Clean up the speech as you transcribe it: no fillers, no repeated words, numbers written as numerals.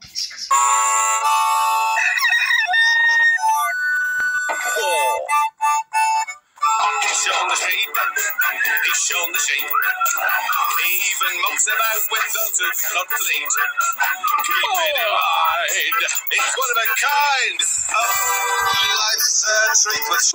He's shown the sheep. He's shown the sheep. He even mucks about with those who cannot bleed. Keep it in mind. He's one of a kind. Oh, life's a treat with.